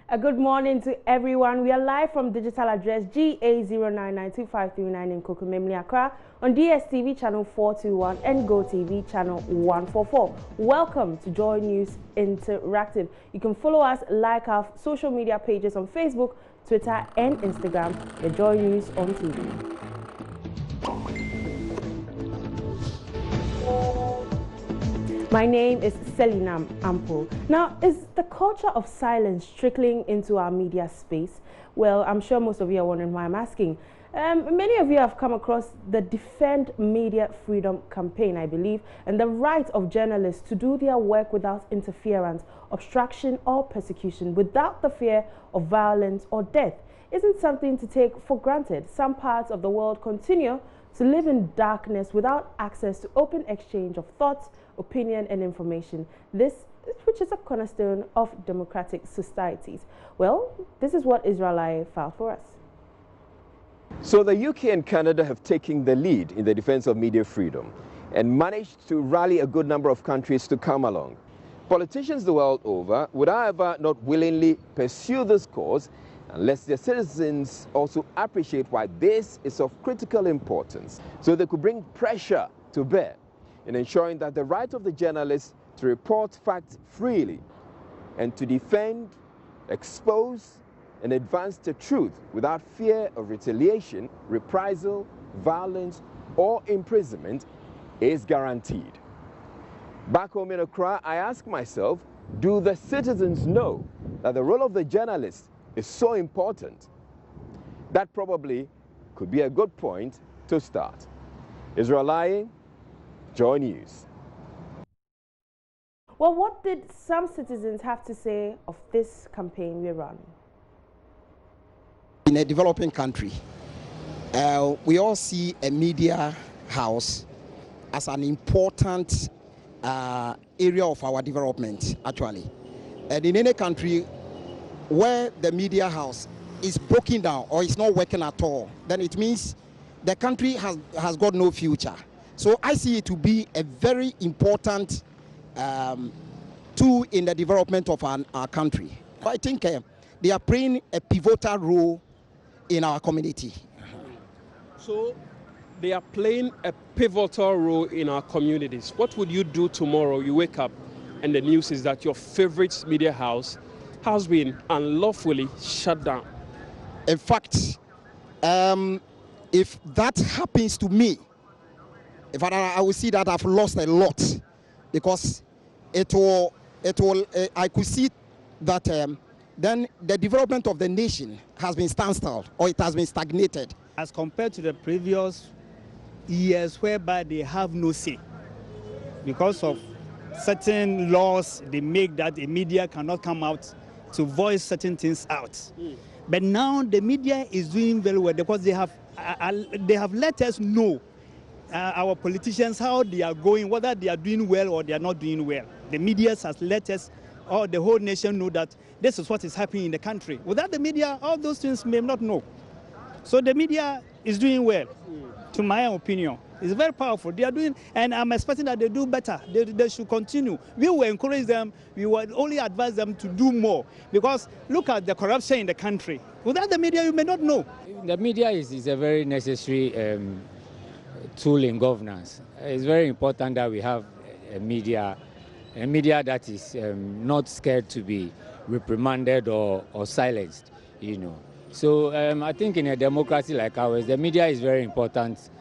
A good morning to everyone. We are live from digital address GA0992539 in Kokomemli, Accra on DSTV channel 421 and GoTV channel 144. Welcome to Joy News Interactive. You can follow us, like our social media pages on Facebook, Twitter and Instagram, the Joy News on TV. My name is Selinam Ampo. Now, is the culture of silence trickling into our media space? Well, I'm sure most of you are wondering why I'm asking. Many of you have come across the Defend Media Freedom campaign, I believe, and the right of journalists to do their work without interference, obstruction or persecution, without the fear of violence or death, isn't something to take for granted. Some parts of the world continue to live in darkness without access to open exchange of thoughts, opinion and information. This, which is a cornerstone of democratic societies. Well, this is what Israel filed for us. So the UK and Canada have taken the lead in the defense of media freedom and managed to rally a good number of countries to come along. Politicians the world over would, however, not willingly pursue this cause unless their citizens also appreciate why this is of critical importance, so they could bring pressure to bear in ensuring that the right of the journalist to report facts freely and to defend, expose, and advance the truth without fear of retaliation, reprisal, violence, or imprisonment is guaranteed. Back home in Accra, I ask myself, do the citizens know that the role of the journalist is so important? That probably could be a good point to start. Israel, Joy News. Well, what did some citizens have to say of this campaign we run? In a developing country, we all see a media house as an important area of our development, actually. And in any country where the media house is broken down or is not working at all, then it means the country has got no future. So I see it to be a very important tool in the development of our country. I think they are playing a pivotal role in our community. So they are playing a pivotal role in our communities. What would you do tomorrow? You wake up and the news is that your favorite media house has been unlawfully shut down. In fact, if that happens to me, if I will see that I've lost a lot, because I could see that then the development of the nation has been standstill or it has been stagnated. As compared to the previous years whereby they have no say because of certain laws they make that the media cannot come out to voice certain things out. But now the media is doing very well because they have let us know, our politicians, how they are going, whether they are doing well or they are not doing well. The media has let us, or the whole nation, know that this is what is happening in the country. Without the media, all those things may not know. So the media is doing well, to my opinion. It's very powerful. They are doing, and I'm expecting that they do better. They should continue. We will encourage them. We will only advise them to do more. Because look at the corruption in the country. Without the media, you may not know. The media is a very necessary tool in governance. It's very important that we have a media that is not scared to be reprimanded or silenced, you know. So I think in a democracy like ours, the media is very important,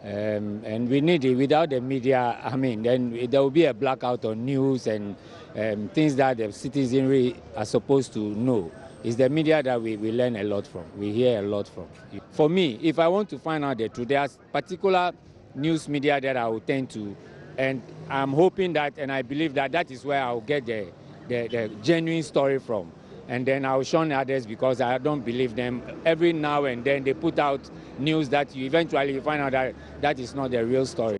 and we need it. Without the media, I mean, then there will be a blackout on news and things that the citizenry are supposed to know. It's the media that we learn a lot from, we hear a lot from. For me, if I want to find out the truth, there's particular news media that I will tend to, and I'm hoping that, and I believe that that is where I'll get the genuine story from. And then I'll shun others because I don't believe them. Every now and then they put out news that you eventually find out that that is not the real story.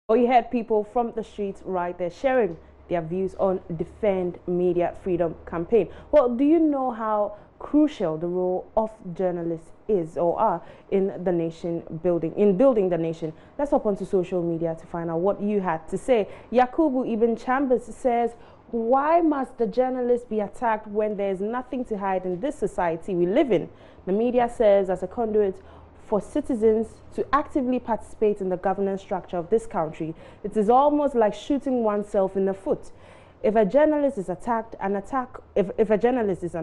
Well, you heard people from the streets right there sharing their views on Defend Media Freedom campaign. Well, do you know how crucial the role of journalists is or are in building the nation. Let's hop onto social media to find out what you had to say. Yakubu Ibn Chambers says, why must the journalists be attacked when there's nothing to hide in this society we live in? The media serves as a conduit for citizens to actively participate in the governance structure of this country. It is almost like shooting oneself in the foot. If a journalist is attacked, an attack on a journalist is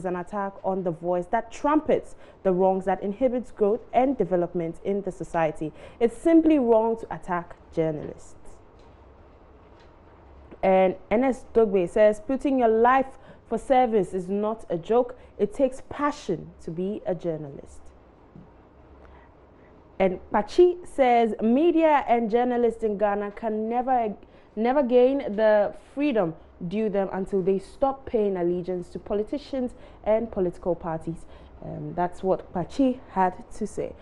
an attack on the voice that trumpets the wrongs that inhibits growth and development in the society. It's simply wrong to attack journalists. And NS Dogbe says, putting your life for service is not a joke. It takes passion to be a journalist. And Pachi says, media and journalists in Ghana can never gain the freedom due them until they stop paying allegiance to politicians and political parties. That's what Pachi had to say.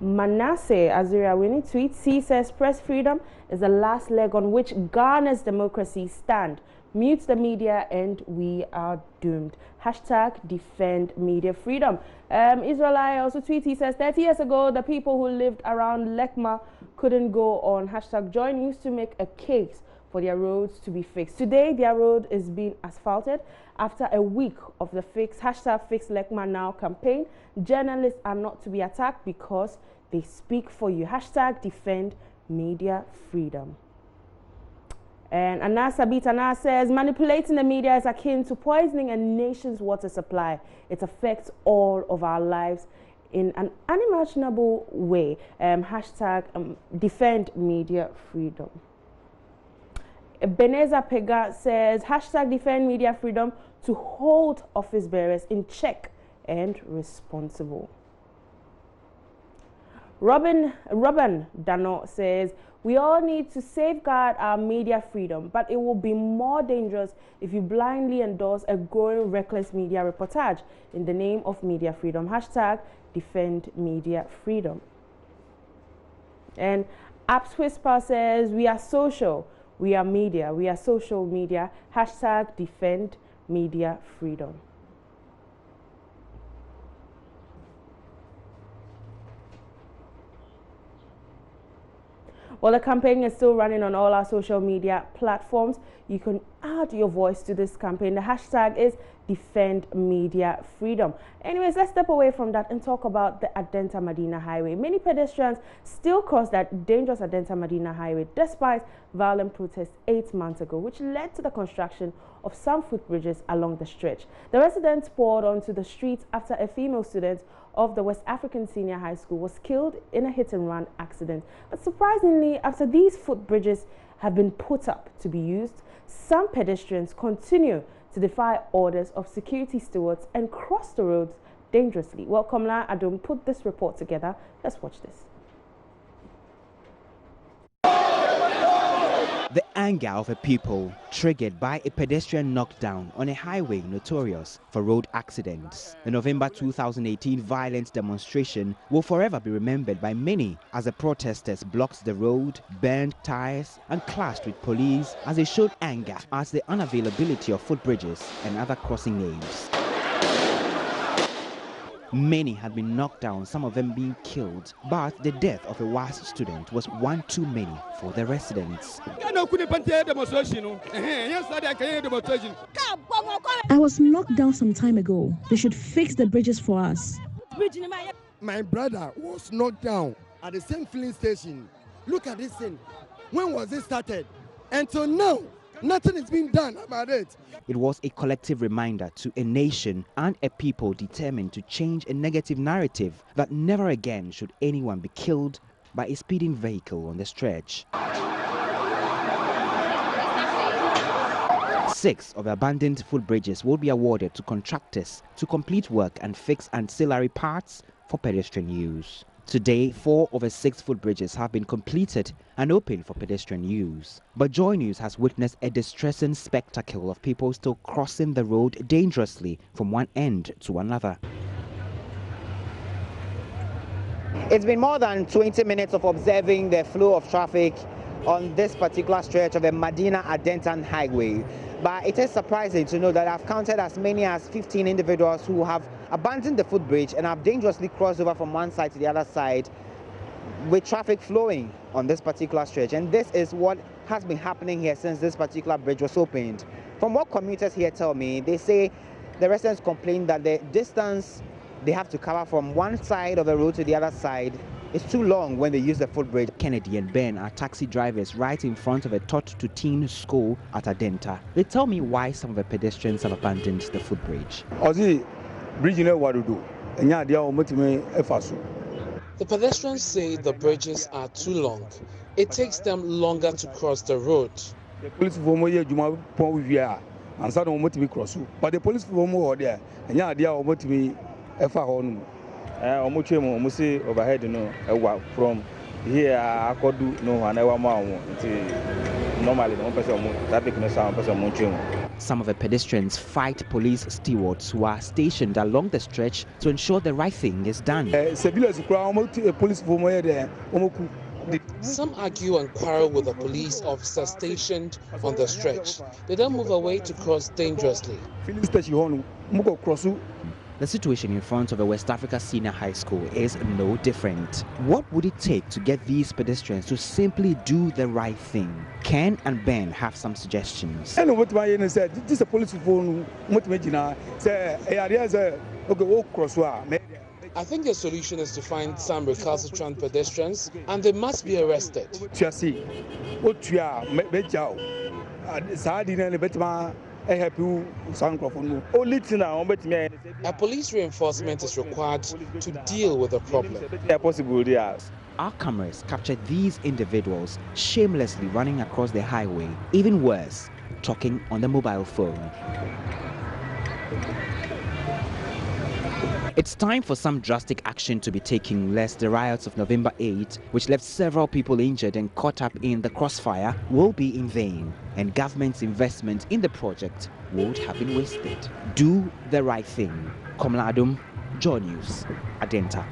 Manasseh Azura Winnie tweets, he says, press freedom is the last leg on which Ghana's democracy stand. Mute the media and we are doomed. Hashtag defend media freedom. Israeli also tweets, he says, 30 years ago, the people who lived around Lekma couldn't go on. Hashtag Join used to make a case for their roads to be fixed. Today, their road is being asphalted. After a week of the hashtag Fix Lekma Now campaign, journalists are not to be attacked because they speak for you. Hashtag defend media freedom. And Anas Abitana says, manipulating the media is akin to poisoning a nation's water supply. It affects all of our lives in an unimaginable way. Hashtag defend media freedom. Beneza Pega says, hashtag defend media freedom to hold office bearers in check and responsible. Robin Dano says, we all need to safeguard our media freedom, but it will be more dangerous if you blindly endorse a growing reckless media reportage in the name of media freedom. Hashtag defend media freedom. And Apps Whisper says, we are social, we are media, we are social media. Hashtag defend media freedom. Well, the campaign is still running on all our social media platforms. You can add your voice to this campaign. The hashtag is defend media freedom. Anyways, let's step away from that and talk about the Adenta Medina Highway. Many pedestrians still cross that dangerous Adenta Medina Highway despite violent protests 8 months ago, which led to the construction of some footbridges along the stretch. The residents poured onto the streets after a female student of the West African Senior High School was killed in a hit-and-run accident. But surprisingly, after these footbridges have been put up to be used, some pedestrians continue to defy orders of security stewards and cross the roads dangerously. Well, Komla Adom put this report together. Let's watch this. The anger of a people triggered by a pedestrian knockdown on a highway notorious for road accidents. The November 2018 violent demonstration will forever be remembered by many as the protesters blocked the road, burned tires and clashed with police as they showed anger at the unavailability of footbridges and other crossing names. Many had been knocked down, some of them being killed, but the death of a WAS student was one too many for the residents. I was knocked down some time ago. They should fix the bridges for us. My brother was knocked down at the same filling station. Look at this thing. When was it started? Until now, nothing is being done about it. It was a collective reminder to a nation and a people determined to change a negative narrative that never again should anyone be killed by a speeding vehicle on the stretch. 6 of the abandoned footbridges will be awarded to contractors to complete work and fix ancillary parts for pedestrian use. Today, 4 of the 6 footbridges have been completed and open for pedestrian use. But JoyNews has witnessed a distressing spectacle of people still crossing the road dangerously from one end to another. It's been more than 20 minutes of observing the flow of traffic on this particular stretch of the Medina-Adentan Highway. But it is surprising to know that I've counted as many as 15 individuals who have abandoned the footbridge and have dangerously crossed over from one side to the other side with traffic flowing on this particular stretch. And this is what has been happening here since this particular bridge was opened. From what commuters here tell me, they say the residents complain that the distance they have to cover from one side of the road to the other side is too long when they use the footbridge. Kennedy and Ben are taxi drivers right in front of a tot-to-teen school at Adenta. They tell me why some of the pedestrians have abandoned the footbridge. The pedestrians say the bridges are too long. It takes them longer to cross the road. The police but the police there, overhead from here I could do no one ever normally some of the pedestrians fight police stewards who are stationed along the stretch to ensure the right thing is done. Some argue and quarrel with the police officer stationed on the stretch. They don't move away to cross dangerously. The situation in front of the West Africa Senior High School is no different. What would it take to get these pedestrians to simply do the right thing? Ken and Ben have some suggestions. I what my said, this is a police phone. I think the solution is to find some recalcitrant pedestrians and they must be arrested. A police reinforcement is required to deal with the problem. Our cameras captured these individuals shamelessly running across the highway, even worse, talking on the mobile phone. It's time for some drastic action to be taken, lest the riots of November 8, which left several people injured and caught up in the crossfire, will be in vain, and government's investment in the project would have been wasted. Do the right thing. Komladum, JoyNews, Adenta.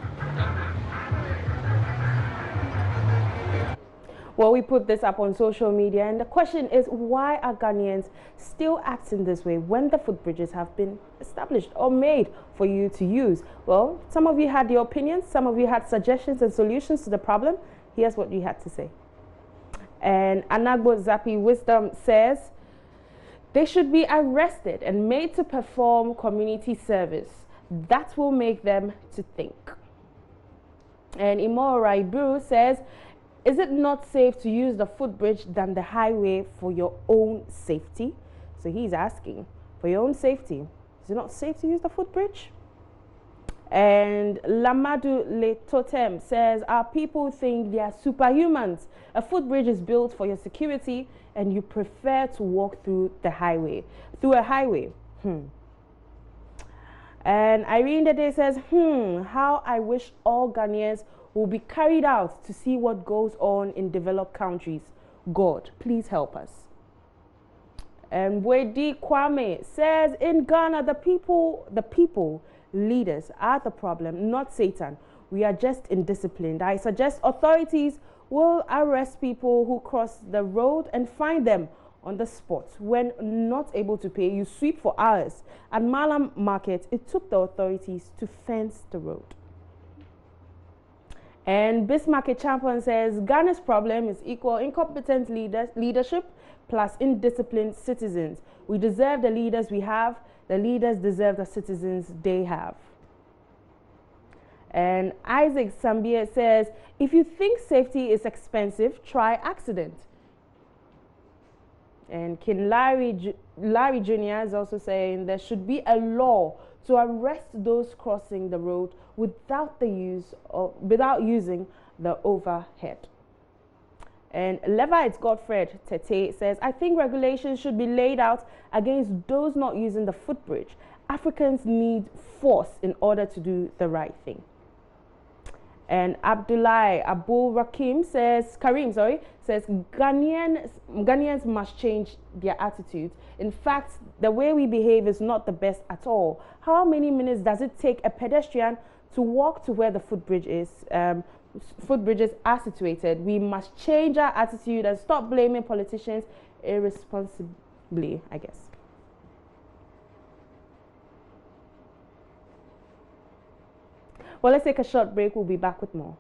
Well, we put this up on social media, and the question is, why are Ghanaians still acting this way when the footbridges have been established or made for you to use? Well, some of you had your opinions, some of you had suggestions and solutions to the problem. Here's what you had to say. And Anagbo Zapi Wisdom says, they should be arrested and made to perform community service. That will make them to think. And Imorai Buru says, is it not safe to use the footbridge than the highway for your own safety? So he's asking, for your own safety, is it not safe to use the footbridge? And Lamadu Le Totem says, our people think they are superhumans. A footbridge is built for your security and you prefer to walk through a highway. And Irene Dede says, how I wish all Ghanaians will be carried out to see what goes on in developed countries. God, please help us. And Wedi Kwame says, in Ghana, the people, leaders are the problem, not Satan. We are just indisciplined. I suggest authorities will arrest people who cross the road and find them on the spot. When not able to pay, you sweep for hours. At Malam Market, it took the authorities to fence the road. And Bismarck Champion says, Ghana's problem is equal incompetent leadership plus indisciplined citizens. We deserve the leaders we have. The leaders deserve the citizens they have. And Isaac Sambia says, if you think safety is expensive, try accident. And King Larry Jr. is also saying there should be a law to arrest those crossing the road without using the overhead. And Levite Godfred Tete says, I think regulations should be laid out against those not using the footbridge. Africans need force in order to do the right thing. And Abdullah Abul Karim says Ghanaians must change their attitude. In fact, the way we behave is not the best at all. How many minutes does it take a pedestrian to walk to where the footbridge is? footbridges are situated, we must change our attitude and stop blaming politicians irresponsibly, I guess. Well, let's take a short break. We'll be back with more.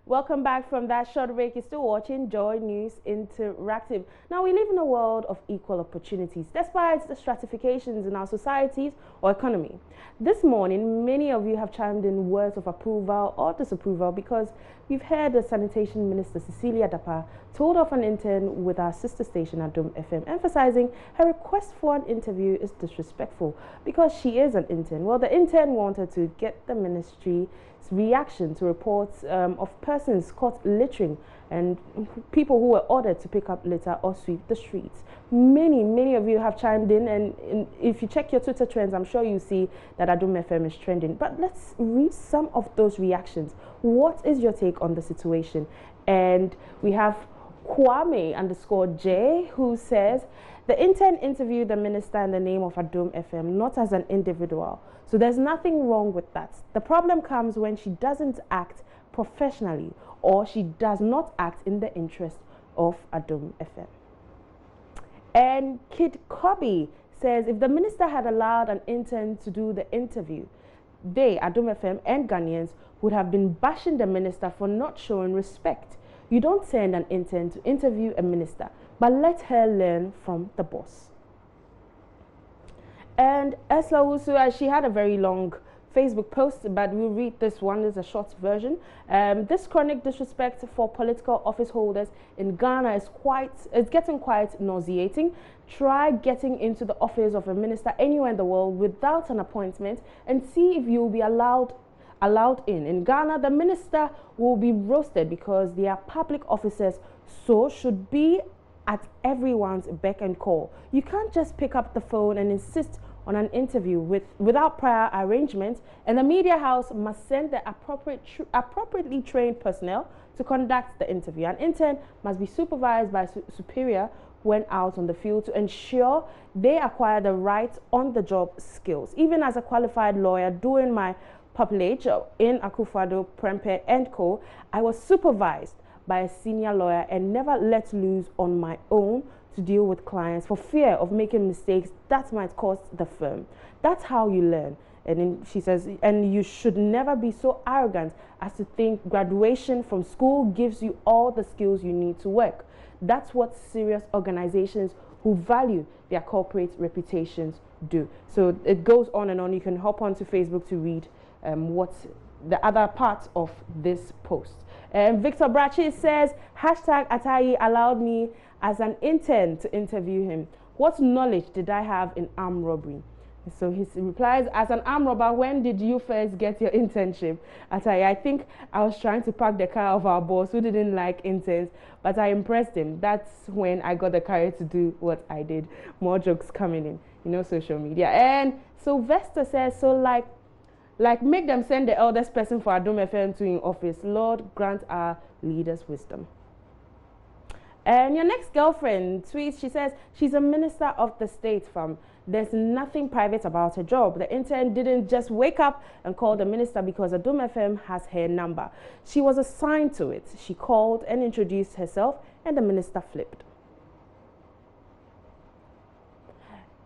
Welcome back from that short break. You're still watching Joy News Interactive. Now, we live in a world of equal opportunities, despite the stratifications in our societies or economy. This morning, many of you have chimed in words of approval or disapproval because we've heard the Sanitation Minister, Cecilia Dapa, told off an intern with our sister station at Dome FM, emphasizing her request for an interview is disrespectful because she is an intern. Well, the intern wanted to get the ministry's reaction to reports of persons caught littering and people who were ordered to pick up litter or sweep the streets. Many of you have chimed in, and if you check your Twitter trends, I'm sure you see that Adom FM is trending. But let's read some of those reactions. What is your take on the situation? And we have Kwame_J who says, the intern interviewed the minister in the name of Adom FM, not as an individual. So there's nothing wrong with that. The problem comes when she doesn't act professionally or she does not act in the interest of Adom FM. And Kid Kobe says, if the minister had allowed an intern to do the interview, they, Adom FM and Ghanaians, would have been bashing the minister for not showing respect. You don't send an intern to interview a minister, but let her learn from the boss. And Esla Wusu, she had a very long Facebook post, but we'll read this one as a short version. This chronic disrespect for political office holders in Ghana is getting quite nauseating. Try getting into the office of a minister anywhere in the world without an appointment and see if you'll be allowed in. In Ghana, the minister will be roasted because they are public officers, so should be at everyone's beck and call. You can't just pick up the phone and insist on an interview without prior arrangement, and the media house must send the appropriately trained personnel to conduct the interview. An intern must be supervised by superior when out on the field to ensure they acquire the right on-the-job skills. Even as a qualified lawyer doing my pupillage in Akufo-Addo, Prempeh & Co., I was supervised by a senior lawyer and never let loose on my own to deal with clients for fear of making mistakes that might cost the firm. That's how you learn. And then she says, and you should never be so arrogant as to think graduation from school gives you all the skills you need to work. That's what serious organizations who value their corporate reputations do. So it goes on and on. You can hop onto Facebook to read what the other part of this post. Victor Brachi says, #Atayi allowed me as an intern to interview him. What knowledge did I have in armed robbery? So he replies, as an armed robber, when did you first get your internship? Atayi, I think I was trying to park the car of our boss who didn't like interns, but I impressed him. That's when I got the courage to do what I did. More jokes coming in, you know, social media. And Sylvester says, so like make them send the eldest person for Adom FM to in office. Lord, grant our leaders wisdom. And your next girlfriend tweets, she says, she's a minister of the state, fam. There's nothing private about her job. The intern didn't just wake up and call the minister because Adom FM has her number. She was assigned to it. She called and introduced herself, and the minister flipped.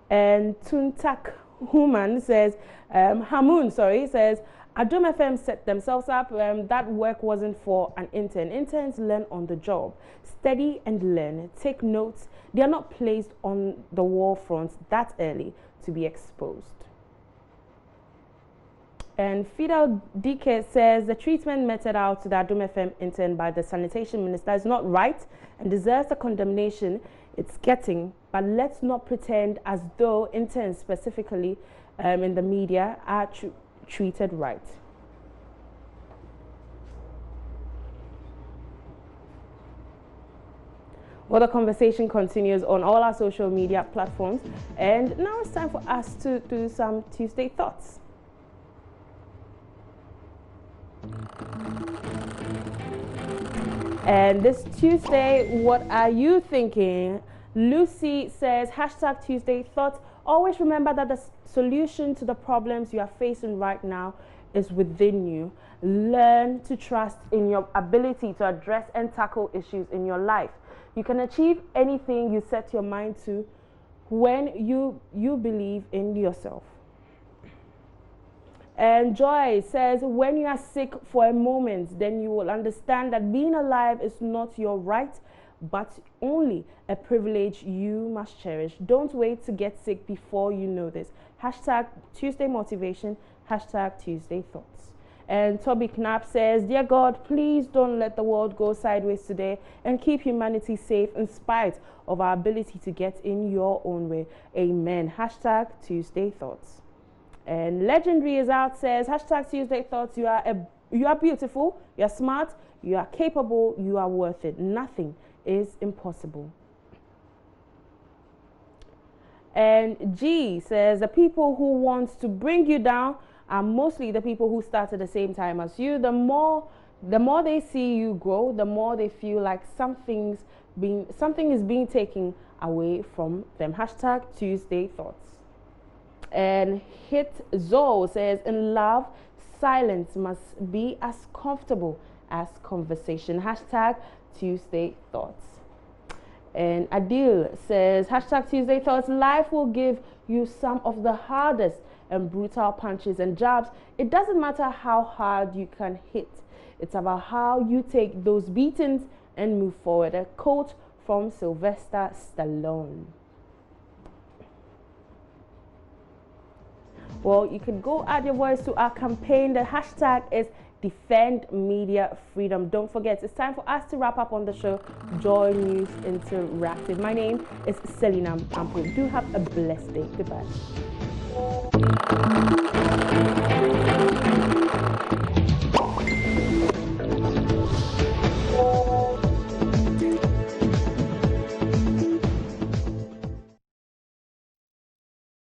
And Tuntak Human says, says, Adom FM set themselves up. That work wasn't for an intern. Interns learn on the job. Study and learn. Take notes. They are not placed on the war fronts that early to be exposed. And Fidel DK says the treatment meted out to the Adom FM intern by the sanitation minister is not right and deserves the condemnation it's getting. But let's not pretend as though interns specifically in the media are treated right. Well, the conversation continues on all our social media platforms, and now it's time for us to do some Tuesday Thoughts. And this Tuesday, what are you thinking? Lucy says, hashtag Tuesday thoughts. Always remember that the solution to the problems you are facing right now is within you. Learn to trust in your ability to address and tackle issues in your life. You can achieve anything you set your mind to when you believe in yourself. And Joy says, when you are sick for a moment, then you will understand that being alive is not your right, but only a privilege you must cherish. Don't wait to get sick before you know this. Hashtag Tuesday motivation, hashtag Tuesday thoughts. And Toby Knapp says, dear God, please don't let the world go sideways today and keep humanity safe in spite of our ability to get in your own way. Amen. Hashtag Tuesday thoughts. And Legendary is out, says, hashtag Tuesday thoughts. You are beautiful, you are smart, you are capable, you are worth it. Nothing is impossible. And G says, the people who want to bring you down are mostly the people who start at the same time as you. The more they see you grow, the more they feel like something is being taken away from them. Hashtag Tuesday thoughts. And Hit Zoe says, in love, silence must be as comfortable as conversation. Hashtag Tuesday thoughts. And Adil says, hashtag Tuesday thoughts. Life will give you some of the hardest and brutal punches and jabs. It doesn't matter how hard you can hit. It's about how you take those beatings and move forward. A quote from Sylvester Stallone. Well, you can go add your voice to our campaign. The hashtag is Defend Media Freedom. Don't forget, it's time for us to wrap up on the show, Joy News Interactive. My name is Selina Ampo. Do have a blessed day. Goodbye.